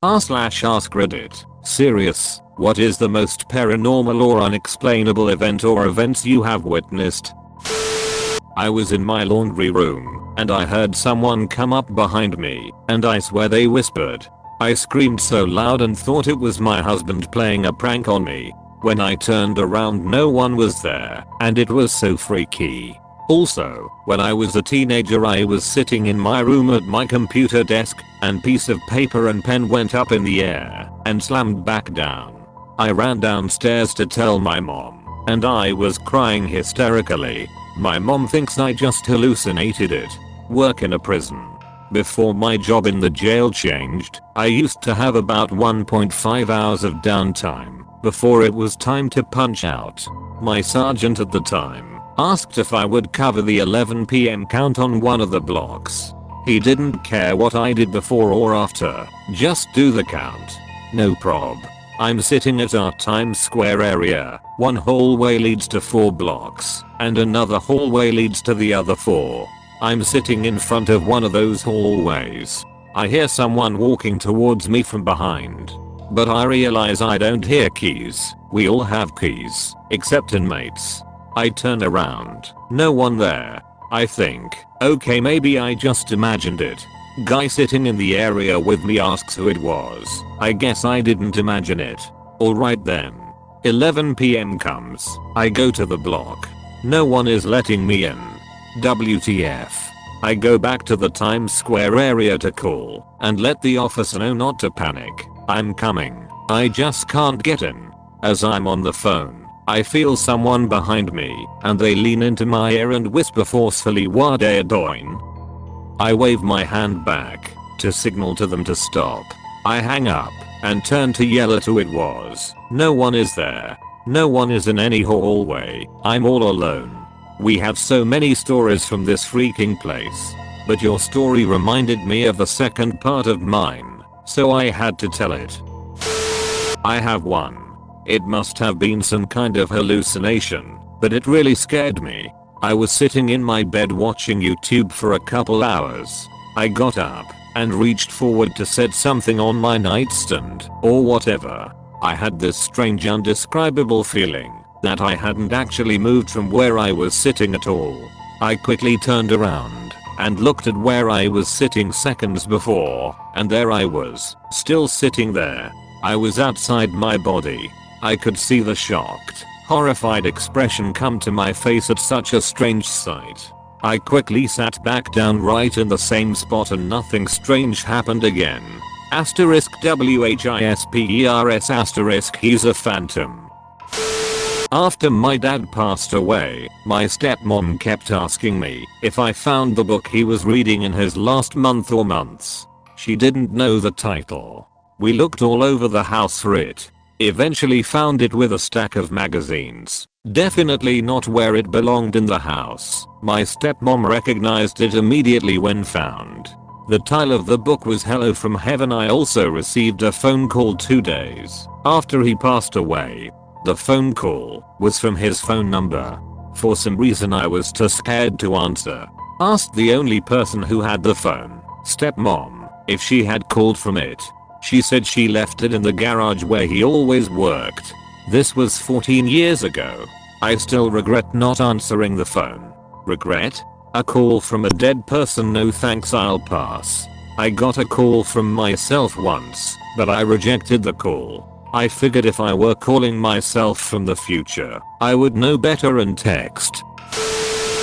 r/AskReddit. Serious, what is the most paranormal or unexplainable event or events you have witnessed? I was in my laundry room, and I heard someone come up behind me, and I swear they whispered. I screamed so loud and thought it was my husband playing a prank on me. When I turned around no one was there, and it was so freaky. Also, when I was a teenager I was sitting in my room at my computer desk, and piece of paper and pen went up in the air, and slammed back down. I ran downstairs to tell my mom, and I was crying hysterically. My mom thinks I just hallucinated it. Work in a prison. Before my job in the jail changed, I used to have about 1.5 hours of downtime, before it was time to punch out. My sergeant at the time asked if I would cover the 11 PM count on one of the blocks. He didn't care what I did before or after, just do the count. No prob. I'm sitting at our Times Square area, one hallway leads to 4 blocks, and another hallway leads to the other 4. I'm sitting in front of one of those hallways. I hear someone walking towards me from behind. But I realize I don't hear keys. We all have keys, except inmates. I turn around, no one there. I think, okay maybe I just imagined it. Guy sitting in the area with me asks who it was. I guess I didn't imagine it. Alright then. 11 PM comes. I go to the block. No one is letting me in. WTF. I go back to the Times Square area to call and let the officer know not to panic. I'm coming. I just can't get in. As I'm on the phone, I feel someone behind me, and they lean into my ear and whisper forcefully, "What are you doing?" I wave my hand back to signal to them to stop. I hang up and turn to yell at who it was. No one is there. No one is in any hallway. I'm all alone. We have so many stories from this freaking place, but your story reminded me of the second part of mine, so I had to tell it. I have one. It must have been some kind of hallucination, but it really scared me. I was sitting in my bed watching YouTube for a couple hours. I got up and reached forward to set something on my nightstand or whatever. I had this strange undescribable feeling that I hadn't actually moved from where I was sitting at all. I quickly turned around and looked at where I was sitting seconds before, and there I was, still sitting there. I was outside my body. I could see the shocked, horrified expression come to my face at such a strange sight. I quickly sat back down right in the same spot and nothing strange happened again. *WHISPERS**, he's a phantom. After my dad passed away, my stepmom kept asking me if I found the book he was reading in his last month or months. She didn't know the title. We looked all over the house for it. Eventually found it with a stack of magazines. Definitely not where it belonged in the house. My stepmom recognized it immediately when found. The title of the book was Hello from Heaven. I also received a phone call 2 days after he passed away. The phone call was from his phone number. For some reason I was too scared to answer. Asked the only person who had the phone, stepmom, if she had called from it. She said she left it in the garage where he always worked. This was 14 years ago. I still regret not answering the phone. Regret? A call from a dead person? No thanks, I'll pass. I got a call from myself once, but I rejected the call. I figured if I were calling myself from the future, I would know better and text.